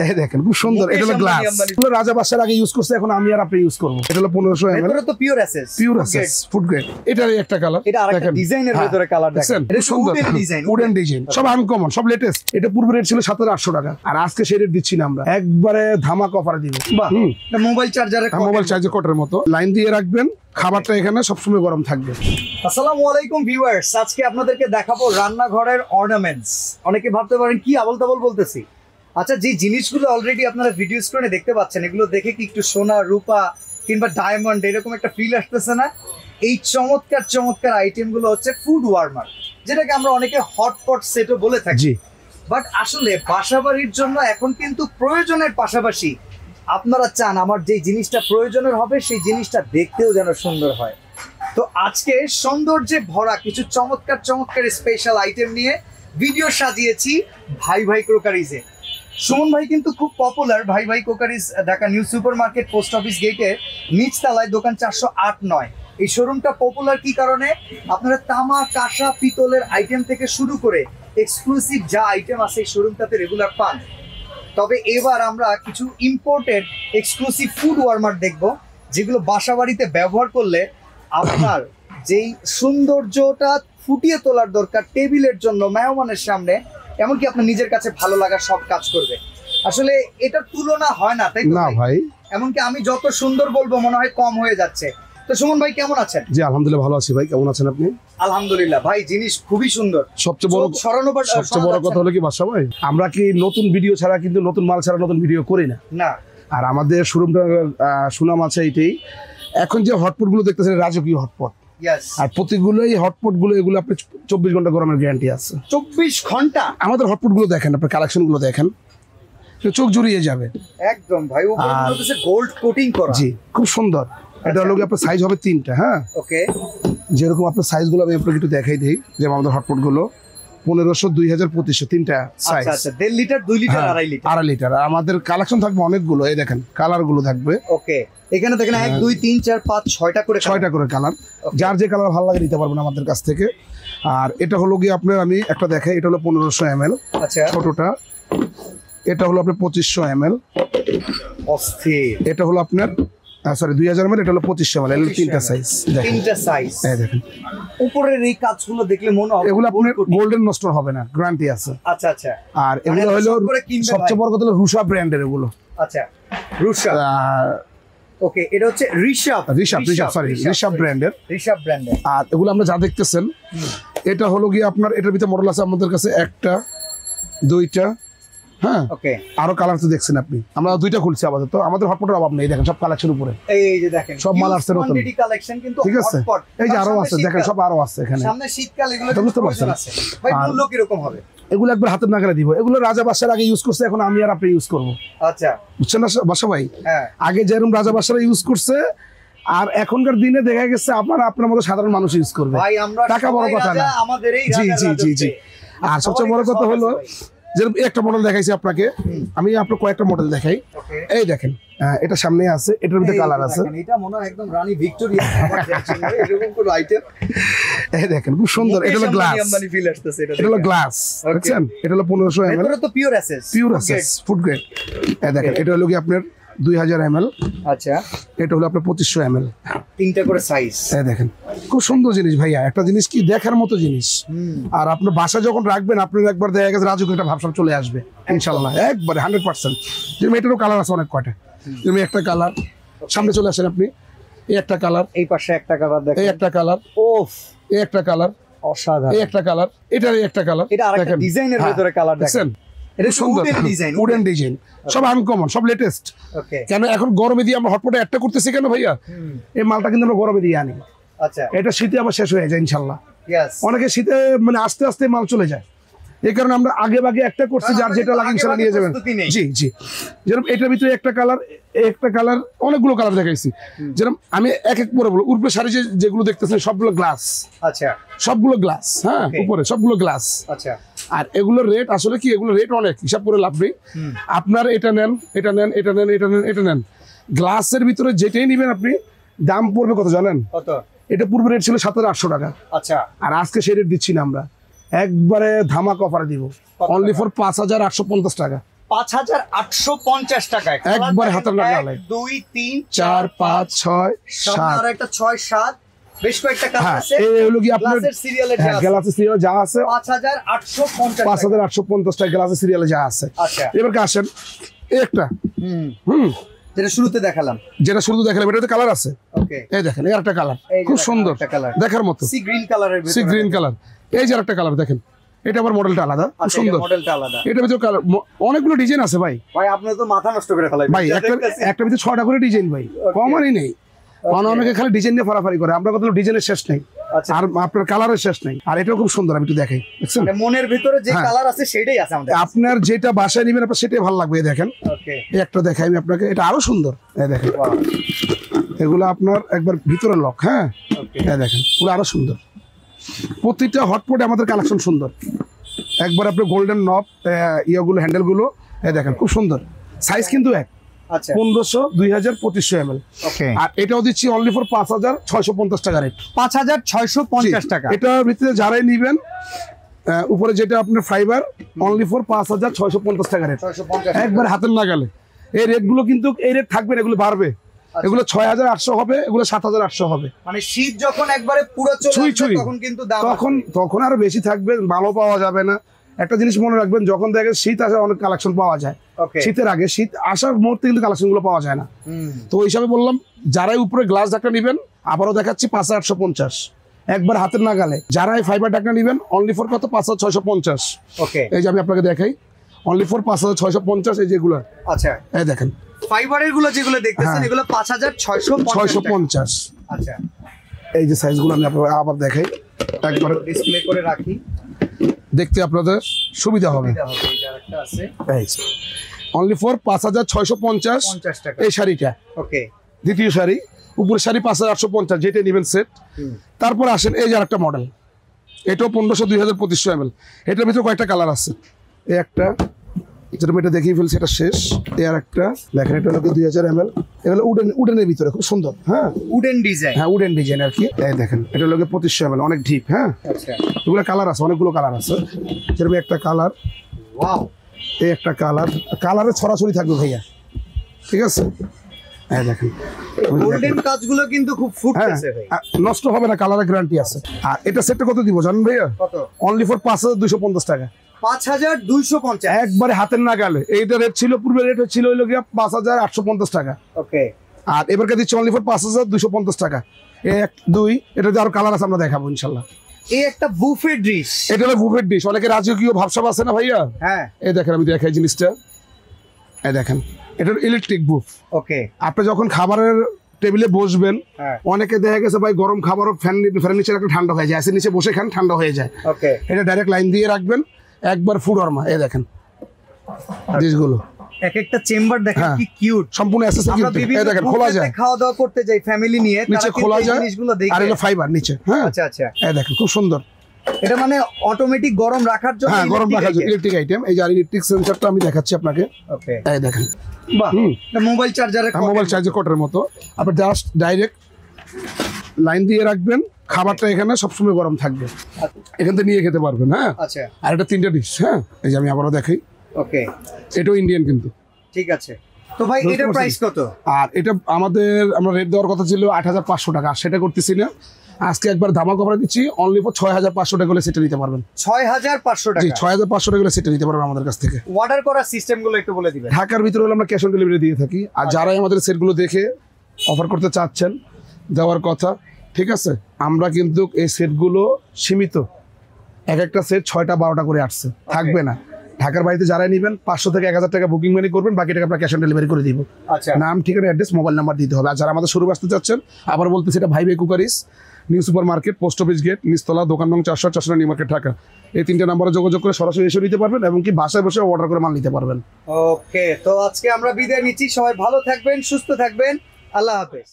এই দেখেন খুব সুন্দর, এটা হলো গ্লাস, এগুলো রাজা বাদশার আগে ইউজ করছে, এখন আমি আর আপনি ইউজ করব। এটা হলো 1500 ml, এটা তো pure SS, pure SS food grade. এটারই একটা কালার, এটা আরেকটা ডিজাইনের ভিতরে কালার দেখেন, এটা সুন্দর ডিজাইন, উডেন ডিজাইন, সব আনকমন, সব লেটেস্ট। এটা পূর্বে রেট ছিল 7800 টাকা, আর আজকে সেই রেট দিচ্ছি না আমরা, একবারে ধামাকা অফারে দিব। বাহ, এটা মোবাইল চার্জারের কটের মতো লাইন দিয়ে রাখবেন, খাবারটা এখানে সবসময় গরম থাকবে। আসসালামু আলাইকুম ভিউয়ার্স, আজকে আপনাদেরকে দেখাবো রান্নাঘরের অর্নামেন্টস। অনেকে ভাবতে পারেন কি আবল তাবল বলতেছি। আচ্ছা, যে জিনিসগুলো অলরেডি আপনারা ভিডিও স্ক্রিনে দেখতে পাচ্ছেন, এগুলো দেখে কি একটু সোনা, রূপা কিংবা ডায়মন্ড এরকম একটা ফিল আসতেছে না? এই চমৎকার চমৎকার আইটেমগুলো হচ্ছে ফুড ওয়ার্মার, যেটাকে আমরা অনেকে হটপট সেটও বলে থাকি। বাট আসলে বাসাবাড়ির জন্য এখন কিন্তু প্রয়োজনের পাশাপাশি আপনারা চান আমার যে জিনিসটা প্রয়োজনের হবে সেই জিনিসটা দেখতেও যেন সুন্দর হয়। তো আজকে সৌন্দর্যে ভরা কিছু চমৎকার চমৎকার স্পেশাল আইটেম নিয়ে ভিডিও সাজিয়েছি ভাই ভাই ক্রোকারিজে। সুমন ভাই কিন্তু খুব পপুলার। ভাই ভাই crockeries Dhaka new super market post office গেটের নিচতলায়, দোকান 408-9। এই শোরুমটা পপুলার কি কারণে? আপনারা তামা, কাঁসা, পিতলের আইটেম থেকে শুরু করে এক্সক্লুসিভ যা আইটেম আছে এই শোরুমটাতে রেগুলার পান। তবে এবার আমরা কিছু ইম্পোর্টেড এক্সক্লুসিভ ফুড ওয়ার্মার দেখব, যেগুলো বাসা বাড়িতে ব্যবহার করলে আপনার যেই সৌন্দর্যটা ফুটিয়ে তোলার দরকার টেবিলের জন্য, মেহমানের সামনে, এমনকি আপনার নিজের কাছে ভালো লাগার সব কাজ করবে। আসলে এটার তুলনা হয় না, তাই না ভাই? এমনকি আমি যত সুন্দর বলবো মনে হয় কম হয়ে যাচ্ছে। তো সুমন ভাই কেমন আছেন? জি আলহামদুলিল্লাহ ভালো আছি ভাই, কেমন আছেন আপনি? আলহামদুলিল্লাহ ভাই, জিনিস খুবই সুন্দর। সবচেয়ে বড় কথা হলো কি বাদশা ভাই, আমরা কি নতুন ভিডিও ছাড়া, কিন্তু নতুন মাল ছাড়া নতুন ভিডিও করি না। আর আমাদের শোরুমটার সুনাম আছে এইটাই। এখন যে হটপট গুলো দেখতেছেন রাজকীয় হটপট, আর প্রতিগুলোই হটপট গুলো, এগুলো আপনি 24 ঘন্টা গরমের গ্যারান্টি আছে। 24 ঘন্টা? আমাদের হটপট গুলো দেখেন, আপনার কালেকশন গুলো দেখেন, চোখ জুড়িয়ে যাবে একদম ভাই। গোল্ড কোটিং করা, জি খুব সুন্দর। এটা হলো আপনার সাইজ হবে 3টা। হ্যাঁ, ওকে। যেরকম আপনার সাইজ গুলো আমি আপনাকে একটু দেখাই দিই, যেমন আমাদের হটপট গুলো 1500, 2000, 2500, 3টা সাইজ। আচ্ছা, 1.5 লিটার, 2 লিটার, 2.5 লিটার। আমাদের কালেকশন থাকবে অনেকগুলো, এই দেখেন কালার গুলো থাকবে। ওকে, এখানে দেখেন 1, 2, 3, 4, 5, 6টা করে কালার। যার যে কালার ভালো লাগে নিতে পারবেন আমাদের কাছ থেকে। আর এটা হলো গিয়ে আপনার, আমি একটা দেখাই, এটা হলো 1500 ml। আচ্ছা, ছোটটা। এটা হলো আপনার 2500 ml। অস্থির। এটা হলো আপনার সরি 2000 ml। এটা হলো 2500 ml। এগুলো 3টা সাইজ। 3টা সাইজ, এই দেখেন। উপরের এই কাজগুলো দেখলে মনে হবে এগুলো আপনার গোল্ডেন নষ্ট হবে না, গ্যারান্টি আছে। আচ্ছা আচ্ছা। আর এগুলো হলো সবচেয়ে বড় কথা হলো রুশা ব্র্যান্ডের এগুলো। আচ্ছা, রুশা। ওকে, এটা হচ্ছে ঋষভ ব্র্যান্ডের। আর এগুলো আমরা যা দেখতেছেন, এটা হলো গিয়ে আপনার, এটার ভিতরে মডেল আছে আমাদের কাছে 1টা, 2টা। হ্যাঁ, ওকে। আরো কালার তো দেখছেন আপনি, আমরা 2টা খুলছি আপাতত। আমাদের হটপটের অভাব নেই, দেখেন সব কালেকশন উপরে। এই যে দেখেন সব মাল আসছে নতুন, কালেকশন কিন্তু ঠিক আছে। এই যে আরো আছে, দেখেন সব আরো আছে এখানে। সামনে শীতকাল, এগুলো বুঝতে পারছেন ভাই, মূল্য কি রকম হবে? এগুলো একবার হাতের নাগালে দিব। এগুলো রাজা বাদশার আগে ইউজ করছে, এখন আমি আর আপনি ইউজ করব। আচ্ছা, বুঝছেন না বাদশা ভাই? আগে যেরকম রাজা বাদশারা ইউজ করছে, আর এখনকার দিনে দেখা গেছে আপনার মতো সাধারণ মানুষ ইউজ করবে। টাকা বড় কথা না। জি জি জি জি। আর সবচেয়ে বড় কথা হলো, যেরকম একটা মডেল দেখাইছি আপনাকে, আমি আপনার কয়েকটা মডেল দেখাই। এই দেখেন, এটা সামনে আছে, এটার ভিতরে কালার আছে। এটা মনে হয় একদম রানী ভিক্টোরিয়া এরকম কোন আইটেম। এই দেখেন খুব সুন্দর, এটা হলো গ্লাস, এটা হলো গ্লাস, বুঝছেন? এটা হলো 1500 ml। এটা তো পিওর এসএস, ফুড গ্রেড। এই দেখেন, এটা হলো কি আপনার 2000 ml। আচ্ছা, এটা হলো আপনার 2500 ml। 3টা করে সাইজ। এই দেখেন খুব সুন্দর জিনিস ভাইয়া, একটা জিনিস কি দেখার মতো জিনিস। আর আপনার বাসা যখন রাখবেন, আপনার একবার দেখা গেছে রাজুকে একটা ভাবসাব চলে আসবে ইনশাল্লাহ, একবারে 100%। যেমন এটারও কালার আছে অনেক কয়টা। যেমন একটা কালার, সামনে চলে আসেন আপনি, এই একটা কালার, এই পাশে একটা কালার দেখেন, এই একটা কালার, ওফ, এই একটা কালার, অসাধারণ, এই একটা কালার, এটার একটা কালার। এটা আরেকটা ডিজাইনের ভিতরে কালার দেখেন, এটা সুন্দর ডিজাইন, উডেন ডিজাইন, সব আনকমন, সব লেটেস্ট। কেন এখন গরমে দিয়ে আমরা হটপটে একটা করতেছি কেন ভাইয়া? এই মালটা কিন্তু আমরা গরমে দিয়ে আনি। আচ্ছা, এটা শীতে আবার শেষ হয়ে যায় ইনশাল্লাহ। অনেকে শীতে মানে আস্তে আস্তে মাল চলে যায়, এই কারণে আমরা আগে ভাগে একটা করছি, যার যেটা লাগে ইনশাল্লাহ নিয়ে যাবেন। জি জি। যেরকম এটার ভিতরে একটা কালার, একটা কালার, অনেকগুলো কালার দেখাইছি। যেরকম আমি এক করে বলবো, উপরে শাড়ি যেগুলো দেখতেছেন সবগুলো গ্লাস। আচ্ছা, সবগুলো গ্লাস। হ্যাঁ, উপরে সবগুলো গ্লাস। আচ্ছা, আর এগুলোর রেট আসলে কি, এগুলো রেট অনেক, হিসাব করে লাভ নেই। আপনার এটা নেন, এটা নেন, এটা নেন, এটা নেন, এটা নেন, গ্লাসের ভিতরে যেটাই নিবেন আপনি, দাম পড়বে কত জানেন? কত? এটা পূর্বে রেট ছিল 7800 টাকা। আচ্ছা, আর আজকে সেই রেট দিচ্ছি না আমরা, একবারে ধামাকা অফারে দিব, অনলি ফর 5850 টাকা। 5850 টাকায় একবার হাতের নাগালে 2 3 4 5 6 7 আর একটা 6 7 বেশ কয়েকটা কালার আছে। এই হলো কি আপনার গ্লাসের সিরিয়ালে যা আছে, গ্লাসের সিরিয়ালে যা আছে 5850 টাকা। 5850 টাকা গ্লাসের সিরিয়ালে যা আছে। আচ্ছা, এবার আসেন এই একটা যেটা শুরুতে দেখালাম, এটাতে কালার আছে। ওকে, এই দেখেন এই একটা কালার খুব সুন্দর দেখার মতো, সি গ্রিন কালারের ভিতরে, সি গ্রিন কালার। এই যে একটা কালার দেখেন, এটা আবার মডেলটা আলাদা, খুব সুন্দর মডেলটা আলাদা। এটার ভিতরে কালার অনেকগুলো ডিজাইন আছে ভাই। আপনি তো মাথা নষ্ট করে ফেলাইবেন ভাই, একটা ভিতরে 6টা করে ডিজাইন ভাই, কমারই নেই। অনেকে খালি ডিজাইন নিয়ে ফারাফারি করে, আমরা কত ডিজাইনের শেষ নেই আর আপনার কালারের শেষ নেই। আর এটাও খুব সুন্দর, আমি একটু দেখাই, দেখছেন মনের ভিতরে যে কালার আছে সেটাই আছে আমাদের। আপনার যেটা বাসায় নেবেন আপনার সেটাই ভালো লাগবে। দেখেন এই একটা দেখাই আমি আপনাকে, এটা আরো সুন্দর। এই দেখেন এগুলো আপনার একবার ভিতরে লক। হ্যাঁ, এই দেখেন পুরো আরো সুন্দর। প্রতিটা হটপটে আমাদের কালেকশন সুন্দর। একবার আপনার গোল্ডেন নব ইয়েগুলো হ্যান্ডেলগুলো, এই দেখেন খুব সুন্দর। সাইজ কিন্তু এক, 1500, 2000, 2500 ml। আর এটাও দিচ্ছি অনলি ফর 5650 টাকা রেট। 5650 টাকা। এটার ভিতরে যারাই নিবেন, উপরে যেটা আপনার ফাইবার, অনলি ফর 5650 টাকা রেট, একবার হাতের নাগালে। এই রেটগুলো কিন্তু এই রেট থাকবে, এগুলো বাড়বে। এগুলো 6800 হবে, এগুলো 7800 হবে। মানে শীত যখন একবারে পুরো চলে আসবে তখন কিন্তু দাম তখন আরো বেশি থাকবে, ভালো পাওয়া যাবে না। একটা জিনিস মনে রাখবেন, যখন দেখেন শীত আসে অনেক কালেকশন পাওয়া যায়, শীতের আগে শীত আসার মুহূর্তে কিন্তু কালেকশন গুলো পাওয়া যায় না। তো ওই হিসাবে বললাম, যারাই উপরে গ্লাস ঢাকনা নিবেন, আবারও দেখাচ্ছি 5850, একবার হাতের নাগালে। যারাই ফাইবার ঢাকনা নিবেন অনলি ফর কত, 5650। এই যে আমি আপনাকে দেখাই, অনলি ফর 5650। এই যেগুলো, আচ্ছা এই দেখেন ফাইবারের গুলো যেগুলো দেখতেছেন, এগুলো 5650। আচ্ছা, এই যে সাইজগুলো আমি আপনাকে আবার দেখাই, একবার ডিসপ্লে করে রাখি, দেখতে আপনাদের সুবিধা হবে। অনলি ফর 5650 টাকা এই শাড়িটা। ওকে, দ্বিতীয় শাড়ি, উপরের শাড়ি 5850, যেটা নেবেন সেট। তারপর আসেন এই যে আরেকটা মডেল, এটাও 1500, 2000, 2500 ml। এটার ভিতরে কয়েকটা কালার আছে। এই একটা, যেটা এটা দেখিয়ে ফেলছি, এটা শেষ। এই আর একটা দেখেন, এটা হলো 2000 ml। এগুলো উডেনের ভিতরে খুব সুন্দর। হ্যাঁ, উডেন ডিজাইন। হ্যাঁ, উডেন ডিজাইন আর কি। এই দেখেন, এটা হলো 2500 ml, অনেক ডিপ। হ্যাঁ, আচ্ছা, এগুলো কালার আছে, অনেকগুলো কালার আছে। যেরকম একটা কালার, ওয়াও, এই একটা কালার, কালারে ছড়াছড়ি থাকবে ভাইয়া, ঠিক আছে। এই দেখেন গোল্ডেন কাজগুলো কিন্তু খুব ফুটতেছে ভাই, নষ্ট হবে না, কালারের গ্যারান্টি আছে। আর এটা সেটটা কত দিব জানেন ভাইয়া? কত? অনলি ফর 5250 টাকা। 5250, একবারে হাতের নাগালে। এইটা রেট ছিল, পূর্বে রেট ছিল হইলো গিয়া 5850 টাকা। ওকে, আর এবারকে দিচ্ছি অনলি ফর 5250 টাকা। 1 2, এটাতে আরো কালার আছে, আমরা দেখাবো ইনশাল্লাহ। এই একটা বুফে ডিশ, এটা হলো বুফেট ডিশ। অনেকে রাজকীয় ভাবসাব আছে না ভাইয়া? হ্যাঁ, এই দেখেন আমি দেখাই জিনিসটা। এই দেখেন, এটা ইলেকট্রিক বুফ। ওকে, আপনি যখন খাবারের টেবিলে বসবেন, অনেকে দেখা গেছে ভাই গরম খাবারও ফ্যানের নিচে রাখলে ঠান্ডা হয়ে যায়, এসির নিচে বসে খান ঠান্ডা হয়ে যায়। ওকে, এটা ডাইরেক্ট লাইন দিয়ে রাখবেন, একবার ফুড অর্মা। এই দেখেন ডিশগুলো, এক একটা চেম্বার দেখেন কি কিউট, সম্পূর্ণ অ্যাক্সেসরি। এই দেখেন খোলা যায়, খাওয়া দাওয়া করতে যাই ফ্যামিলি নিয়ে, নিচে খোলা যায়, জিনিসগুলো দেখে। আর এগুলো ফাইবার নিচে। হ্যাঁ, আচ্ছা আচ্ছা, এই দেখেন খুব সুন্দর। এটা মানে অটোমেটিক গরম রাখার জন্য, হ্যাঁ, গরম রাখার জন্য ইলেকট্রিক আইটেম। এই যে ইলেকট্রিক সেন্সরটা আমি দেখাচ্ছি আপনাকে। ওকে, এই দেখেন, বাহ, এটা মোবাইল চার্জারের, মোবাইল চার্জার কোটের মতো। আপনি জাস্ট ডাইরেক্ট লাইন দিয়ে রাখবেন, খাবারটা এখানে সবসময় গরম থাকবে, এখান থেকে নিয়ে খেতে পারবেন। হ্যাঁ, আচ্ছা, আর এটা 3টা ডিশ। হ্যাঁ, এই যে আমি আবারও দেখাই। ওকে, এটাও ইন্ডিয়ান কিন্তু। ঠিক আছে। তো ভাই এটার প্রাইস কত? আর এটা আমরা রেট দেওয়ার কথা ছিল 8500 টাকা, সেটা করতেছি না। আজকে একবার ধামাকা অফার দিচ্ছি, অনলি ফর 6500 টাকা করে সেটা নিতে পারবেন। 6500 টাকা? জি, 6500 টাকা করে সেটা নিতে পারবেন আমাদের কাছ থেকে। অর্ডার করার সিস্টেমগুলো একটু বলে দিবেন। ঢাকার ভিতরে হলে আমরা ক্যাশ অন ডেলিভারি দিয়ে থাকি। আর যারাই আমাদের সেটগুলো দেখে অফার করতে চাচ্ছেন, দেওয়ার কথা, ঠিক আছে। আমরা কিন্তু এই সেটগুলো সীমিত, এক একটা সেট 6টা 12টা করে আসছে, থাকবে না। ঢাকার বাড়িতে যারাই নেবেন 500 থেকে 1000 টাকা বুকিং মানি করবেন, বাকি টাকা আমরা ক্যাশ অন ডেলিভারি করে দিব। আচ্ছা, নাম, ঠিকানা, অ্যাড্রেস, মোবাইল নাম্বার দিতে হবে। আর যারা আমাদের শুরু আসতে চাচ্ছেন, আবার বলতেছি, এটা ভাই cookeries, new super market, post office gate, নিচতলা, দোকান নং 400 নিউ মার্কেট, ঢাকা। এই 3টে নাম্বারে যোগাযোগ করে সরাসরি এসে নিতে পারবেন, এবং কি বাসায় বসে অর্ডার করে মাল নিতে পারবেন। ওকে, তো আজকে আমরা বিদায় নিচ্ছি। সবাই ভালো থাকবেন, সুস্থ থাকবেন, আল্লাহ হাফেজ।